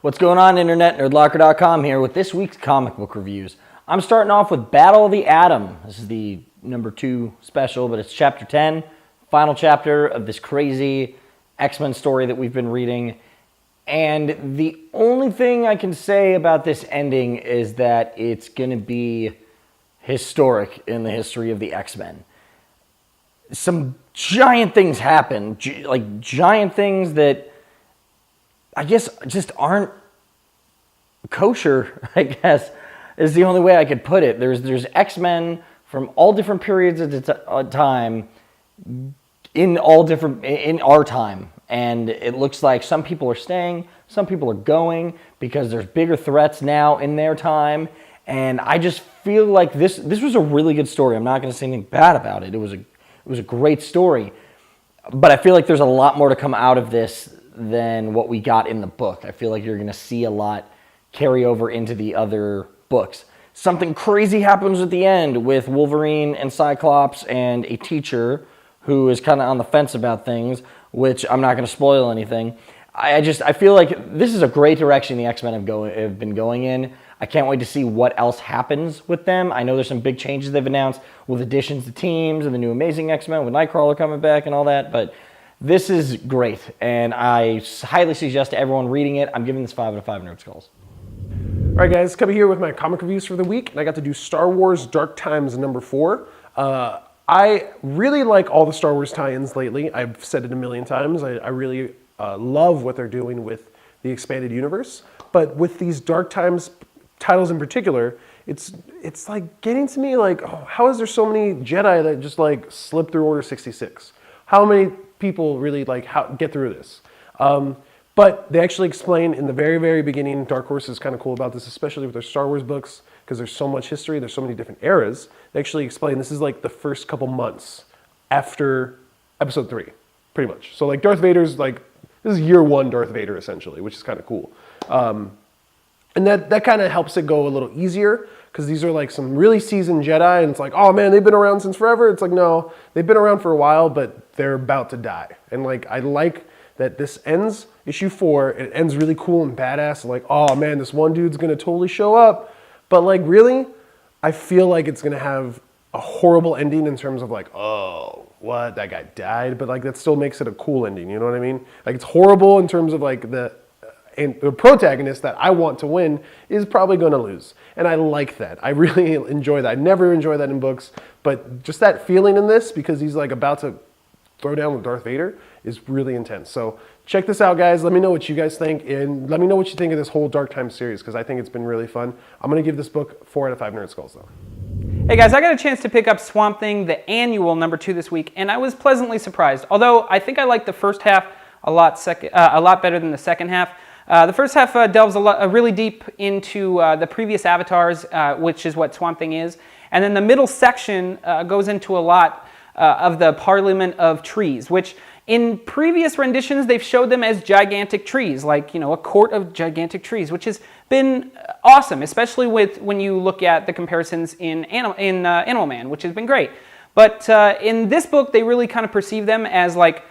What's going on, Internet? nerdlocker.com here with this week's comic book reviews. I'm starting off with Battle of the Atom. This is the number 2 special, but it's chapter 10, final chapter of this crazy X-Men story that we've been reading. And the only thing I can say about this ending is that it's going to be historic in the history of the X-Men. Some giant things happen, like giant things that I guess just aren't kosher, I guess, is the only way I could put it. There's X-Men from all different periods of time in our time. And it looks like some people are staying, some people are going because there's bigger threats now in their time. And I just feel like this was a really good story. I'm not going to say anything bad about it. It was a great story. But I feel like there's a lot more to come out of this than what we got in the book. I feel like you're going to see a lot carry over into the other books. Something crazy happens at the end with Wolverine and Cyclops and a teacher who is kind of on the fence about things, which I'm not going to spoil anything. I feel like this is a great direction the X-Men have been going in. I can't wait to see what else happens with them. I know there's some big changes they've announced with additions to teams and the new Amazing X-Men with Nightcrawler coming back and all that, but this is great, and I highly suggest to everyone reading it. I'm giving this 5 out of 5 Nerd Skulls. All right, guys, coming here with my comic reviews for the week, and I got to do Star Wars Dark Times number 4. I really like all the Star Wars tie-ins lately. I've said it a million times. I really love what they're doing with the expanded universe, but with these Dark Times titles in particular, it's like getting to me like, oh, how is there so many Jedi that just like slip through Order 66? How many people really like get through this? But they actually explain in the very, very beginning. Dark Horse is kind of cool about this, especially with their Star Wars books, because there's so much history, there's so many different eras. They actually explain this is like the first couple months after Episode 3, pretty much. So like Darth Vader's like, this is year 1 Darth Vader essentially, which is kind of cool. And that kind of helps it go a little easier, because these are like some really seasoned Jedi, and it's like, oh man, they've been around since forever. It's like, no, they've been around for a while, but they're about to die. And like, I like that this ends issue 4, it ends really cool and badass, like, oh man, this one dude's gonna totally show up. But like, really, I feel like it's gonna have a horrible ending in terms of like, oh, what, that guy died? But like, that still makes it a cool ending, you know what I mean? Like, it's horrible in terms of like the protagonist that I want to win is probably going to lose. And I like that. I really enjoy that. I never enjoy that in books, but just that feeling in this, because he's like about to throw down with Darth Vader, is really intense. So check this out, guys. Let me know what you guys think, and let me know what you think of this whole Dark Times series, because I think it's been really fun. I'm going to give this book 4 out of 5 Nerd Skulls, though. Hey guys, I got a chance to pick up Swamp Thing, the annual number 2 this week, and I was pleasantly surprised. Although I think I liked the first half a lot better than the second half. The first half delves really deep into the previous avatars, which is what Swamp Thing is. And then the middle section goes into a lot of the Parliament of Trees, which in previous renditions, they've showed them as gigantic trees, like, you know, a court of gigantic trees, which has been awesome, especially when you look at the comparisons in Animal Man, which has been great. But in this book, they really kind of perceive them as like,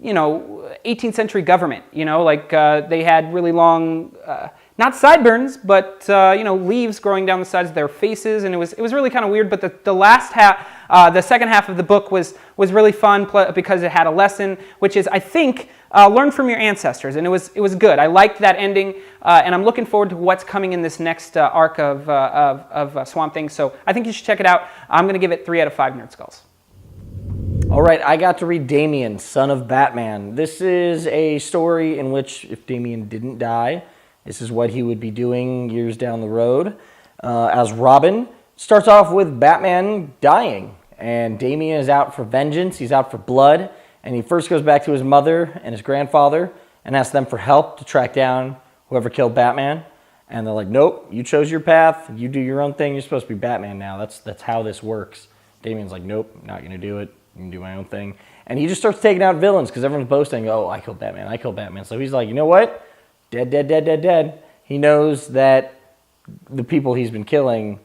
you know, 18th century government, you know, like they had really long, not sideburns, but, you know, leaves growing down the sides of their faces. And it was really kind of weird. But the last half, the second half of the book was really fun because it had a lesson, which is, I think, learn from your ancestors. And it was good. I liked that ending. And I'm looking forward to what's coming in this next arc of Swamp Thing. So I think you should check it out. I'm going to give it 3 out of 5 Nerd Skulls. All right, I got to read Damian, Son of Batman. This is a story in which, if Damian didn't die, this is what he would be doing years down the road. As Robin, starts off with Batman dying, and Damian is out for vengeance, he's out for blood, and he first goes back to his mother and his grandfather and asks them for help to track down whoever killed Batman. And they're like, nope, you chose your path, you do your own thing, you're supposed to be Batman now. That's how this works. Damian's like, nope, not going to do it. I can do my own thing. And he just starts taking out villains because everyone's boasting, oh, I killed Batman, I killed Batman. So he's like, you know what? Dead, dead, dead, dead, dead. He knows that the people he's been killing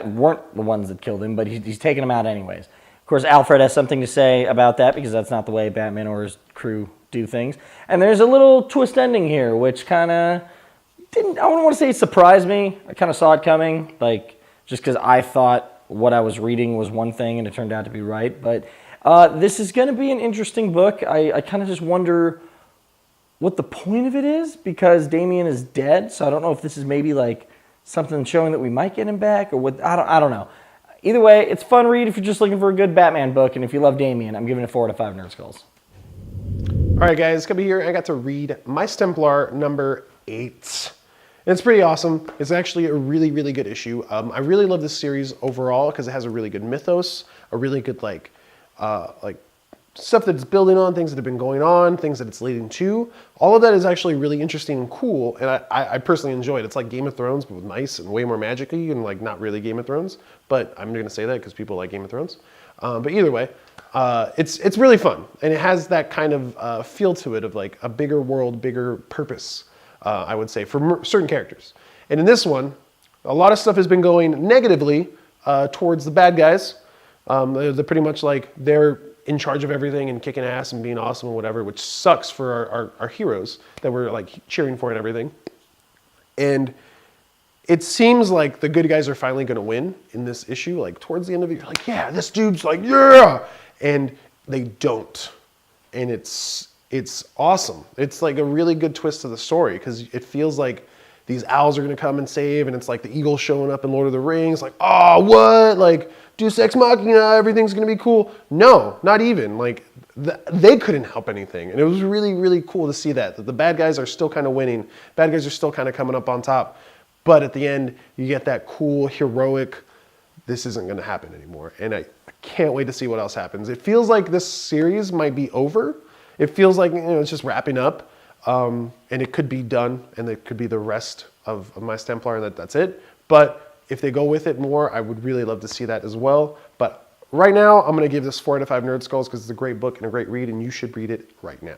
weren't the ones that killed him, but he's taking them out anyways. Of course, Alfred has something to say about that because that's not the way Batman or his crew do things. And there's a little twist ending here, which kind of I don't want to say it surprised me. I kind of saw it coming, like just because I thought what I was reading was one thing and it turned out to be right. But this is going to be an interesting book. I kind of just wonder what the point of it is, because Damian is dead. So I don't know if this is maybe like something showing that we might get him back, or what. I don't know. Either way, it's a fun read if you're just looking for a good Batman book, and if you love Damian, I'm giving it 4 out of 5 Nerd Skulls. All right, guys, come here. I got to read My Templar number 8. It's pretty awesome. It's actually a really, really good issue. I really love this series overall because it has a really good mythos, a really good like stuff that it's building on, things that have been going on, things that it's leading to. All of that is actually really interesting and cool, and I personally enjoy it. It's like Game of Thrones, but with mice and way more magic-y and like not really Game of Thrones, but I'm going to say that because people like Game of Thrones. But either way, it's really fun, and it has that kind of feel to it of like a bigger world, bigger purpose, I would say, for certain characters. And in this one, a lot of stuff has been going negatively towards the bad guys. They're pretty much like they're in charge of everything and kicking ass and being awesome and whatever, which sucks for our heroes that we're like cheering for and everything. And it seems like the good guys are finally going to win in this issue. Like towards the end of it, you're like, yeah, this dude's like, yeah, and they don't. And it's awesome. It's like a really good twist to the story because it feels like these owls are going to come and save, and it's like the eagle showing up in Lord of the Rings, like, oh, what? Like, Deus Ex Machina, everything's going to be cool. No, not even. Like, they couldn't help anything. And it was really, really cool to see that the bad guys are still kind of winning. Bad guys are still kind of coming up on top. But at the end, you get that cool, heroic, this isn't going to happen anymore. And I can't wait to see what else happens. It feels like this series might be over. It feels like, it's just wrapping up. And it could be done, and it could be the rest of My Templar, and that's it. But if they go with it more, I would really love to see that as well. But right now, I'm going to give this 4 out of 5 Nerd Skulls because it's a great book and a great read, and you should read it right now.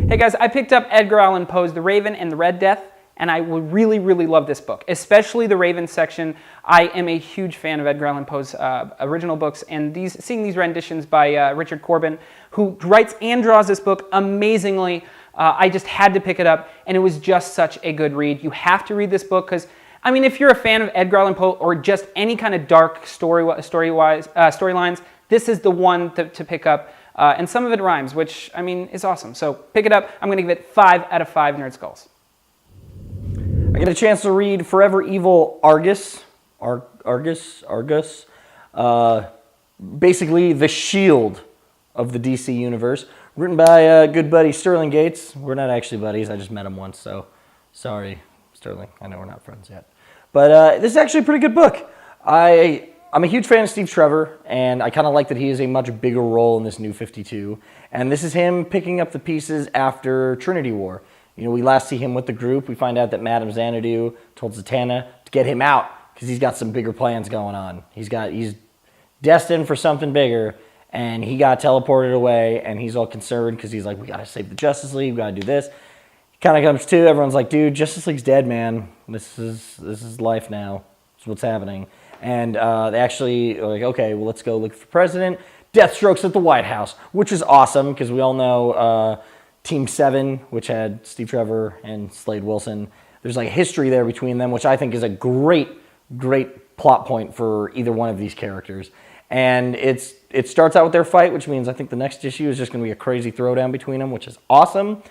Hey guys, I picked up Edgar Allan Poe's The Raven and the Red Death, and I would really, really love this book, especially the Raven section. I am a huge fan of Edgar Allan Poe's original books, and seeing these renditions by Richard Corbin, who writes and draws this book amazingly. I just had to pick it up, and it was just such a good read. You have to read this book because, I mean, if you're a fan of Edgar Allan Poe or just any kind of dark storylines, this is the one to pick up. And some of it rhymes, which, I mean, is awesome. So pick it up. I'm going to give it 5 out of 5 Nerd Skulls. I get a chance to read Forever Evil A.R.G.U.S. A.R.G.U.S. Basically, the shield of the DC universe. Written by good buddy Sterling Gates. We're not actually buddies. I just met him once, so sorry, Sterling. I know we're not friends yet. But this is actually a pretty good book. I'm a huge fan of Steve Trevor, and I kind of like that he has a much bigger role in this new 52. And this is him picking up the pieces after Trinity War. You know, we last see him with the group. We find out that Madame Xanadu told Zatanna to get him out because he's got some bigger plans going on. He's destined for something bigger, and he got teleported away, and he's all concerned because he's like, we got to save the Justice League, we got to do this. He kind of comes to, everyone's like, dude, Justice League's dead, man. This is life now. This is what's happening. And they actually are like, okay, well, let's go look for president. Deathstroke's at the White House, which is awesome because we all know Team 7, which had Steve Trevor and Slade Wilson. There's like a history there between them, which I think is a great plot point for either one of these characters. And it starts out with their fight, which means I think the next issue is just going to be a crazy throwdown between them, which is awesome.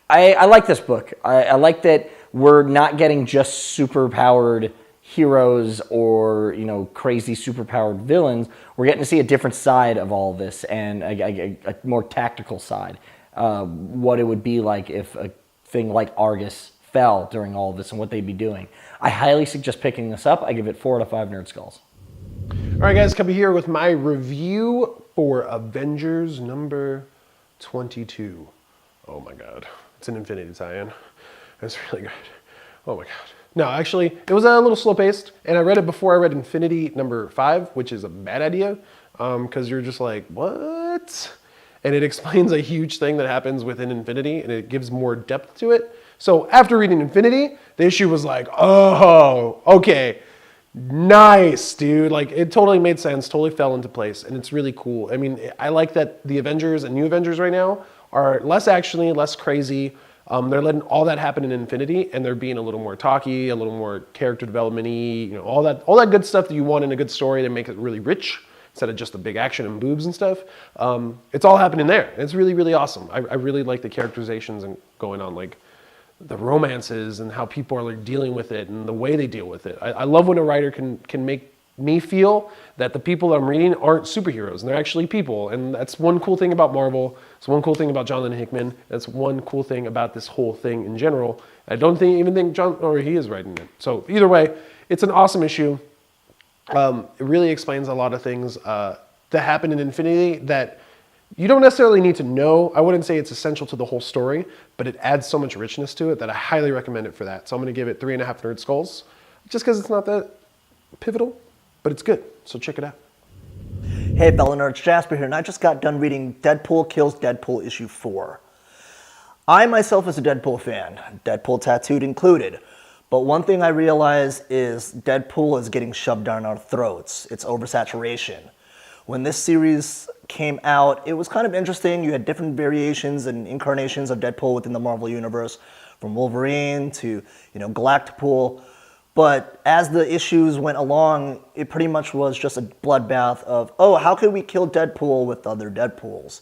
I like this book. I like that we're not getting just super-powered heroes or, crazy super-powered villains. We're getting to see a different side of all of this and a more tactical side. What it would be like if a thing like A.R.G.U.S fell during all of this and what they'd be doing. I highly suggest picking this up. I give it 4 out of 5 Nerd Skulls. All right, guys, coming here with my review for Avengers number 22. Oh my God, it's an Infinity tie-in. It's really good. Oh my God. No, actually, it was a little slow-paced, and I read it before I read Infinity number 5, which is a bad idea, because you're just like, what? And it explains a huge thing that happens within Infinity, and it gives more depth to it. So after reading Infinity, the issue was like, oh, okay, Nice, dude. Like, it totally made sense, totally fell into place, and it's really cool. I mean, I like that the Avengers and New Avengers right now are less actiony, less crazy. They're letting all that happen in Infinity, and they're being a little more talky, a little more character development-y, you know, all that good stuff that you want in a good story that make it really rich instead of just the big action and boobs and stuff. It's all happening there. It's really, really awesome. I really like the characterizations and going on, like, the romances and how people are like dealing with it and the way they deal with it. I love when a writer can make me feel that the people that I'm reading aren't superheroes and they're actually people. And that's one cool thing about Marvel. It's one cool thing about Jonathan Hickman. That's one cool thing about this whole thing in general. I don't even think he is writing it. So either way, it's an awesome issue. It really explains a lot of things that happen in Infinity that you don't necessarily need to know. I wouldn't say it's essential to the whole story, but it adds so much richness to it that I highly recommend it for that. So I'm going to give it 3.5 Nerd Skulls, just because it's not that pivotal, but it's good. So check it out. Hey fellow nerds, Jasper here, and I just got done reading Deadpool Kills Deadpool issue 4. I myself is a Deadpool fan, Deadpool tattooed included. But one thing I realize is Deadpool is getting shoved down our throats. It's oversaturation. When this series came out, it was kind of interesting. You had different variations and incarnations of Deadpool within the Marvel Universe, from Wolverine to, Galactipool. But as the issues went along, it pretty much was just a bloodbath of, oh, how could we kill Deadpool with other Deadpools?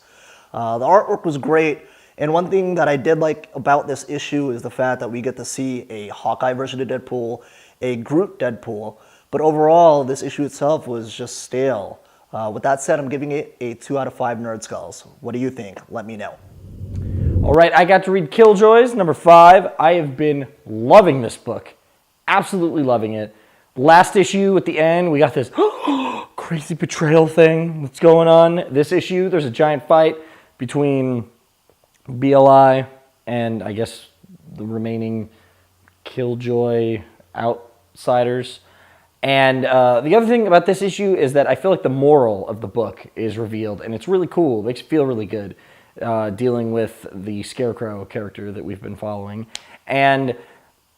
The artwork was great, and one thing that I did like about this issue is the fact that we get to see a Hawkeye version of Deadpool, a Groot Deadpool, but overall, this issue itself was just stale. With that said, I'm giving it a 2 out of 5 Nerd Skulls. What do you think? Let me know. All right, I got to read Killjoys, number 5. I have been loving this book. Absolutely loving it. Last issue at the end, we got this crazy betrayal thing that's going on. This issue, there's a giant fight between BLI and, I guess, the remaining Killjoy outsiders. And the other thing about this issue is that I feel like the moral of the book is revealed, and it's really cool. It makes you feel really good dealing with the Scarecrow character that we've been following. And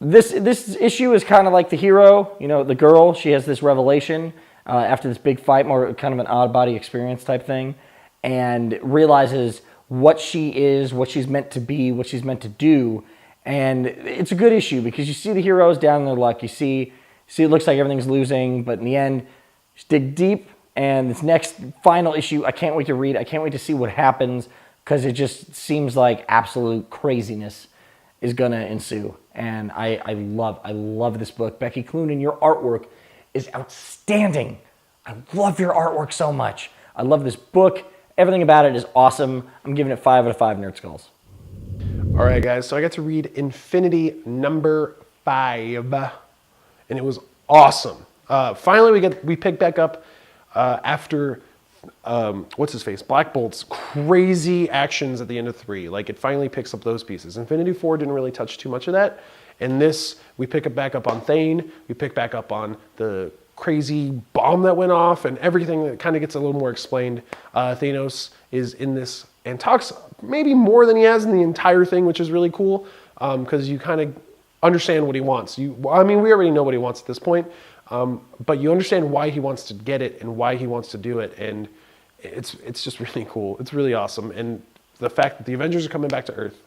this issue is kind of like the hero, the girl. She has this revelation after this big fight, more kind of an odd-body experience type thing, and realizes what she is, what she's meant to be, what she's meant to do. And it's a good issue because you see the heroes down in their luck. You see it looks like everything's losing, but in the end, just dig deep. And this next final issue, I can't wait to read. I can't wait to see what happens because it just seems like absolute craziness is going to ensue. And I love this book. Becky Cloonan, your artwork is outstanding. I love your artwork so much. I love this book. Everything about it is awesome. I'm giving it 5 out of 5 Nerd Skulls. All right, guys. So I got to read Infinity number 5. And it was awesome. Finally, we picked back up after Black Bolt's crazy actions at the end of 3. Like, it finally picks up those pieces. Infinity 4 didn't really touch too much of that. And this, we pick it back up on Thane. We pick back up on the crazy bomb that went off and everything that kind of gets a little more explained. Thanos is in this and talks maybe more than he has in the entire thing, which is really cool because you kind of understand what he wants. We already know what he wants at this point, but you understand why he wants to get it and why he wants to do it, and it's just really cool. It's really awesome, and the fact that the Avengers are coming back to Earth,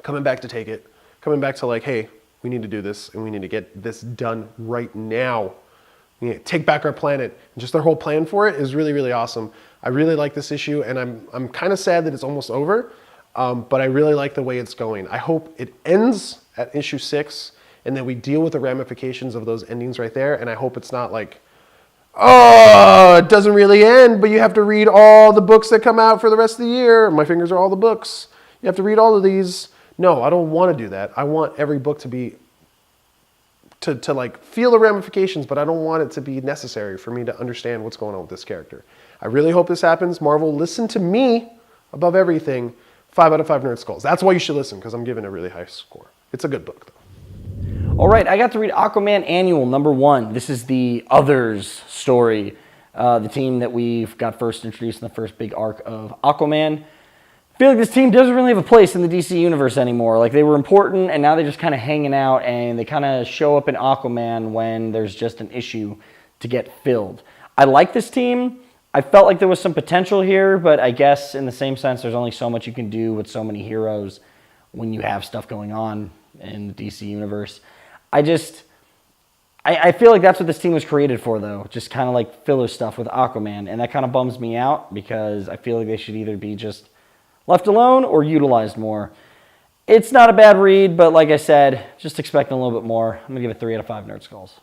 coming back to take it, coming back to like, hey, we need to do this, and we need to get this done right now. We need to take back our planet, and just their whole plan for it is really, really awesome. I really like this issue, and I'm kind of sad that it's almost over, but I really like the way it's going. I hope it ends at issue 6, and then we deal with the ramifications of those endings right there, and I hope it's not like, oh, it doesn't really end, but you have to read all the books that come out for the rest of the year. My fingers are all the books. You have to read all of these. No, I don't want to do that. I want every book to be, to like feel the ramifications, but I don't want it to be necessary for me to understand what's going on with this character. I really hope this happens. Marvel, listen to me above everything. 5 out of 5 Nerd Skulls. That's why you should listen, because I'm giving a really high score. It's a good book, though. All right, I got to read Aquaman Annual, number 1. This is the Others story, the team that we've got first introduced in the first big arc of Aquaman. feel like this team doesn't really have a place in the DC universe anymore. Like, they were important, and now they're just kind of hanging out, and they kind of show up in Aquaman when there's just an issue to get filled. I like this team. I felt like there was some potential here, but I guess in the same sense, there's only so much you can do with so many heroes when you have stuff going on in the DC universe. I feel like that's what this team was created for, though. Just kind of like filler stuff with Aquaman, and that kind of bums me out because I feel like they should either be just left alone or utilized more. It's not a bad read, but like I said, just expecting a little bit more. I'm going to give it 3 out of 5 Nerd Skulls.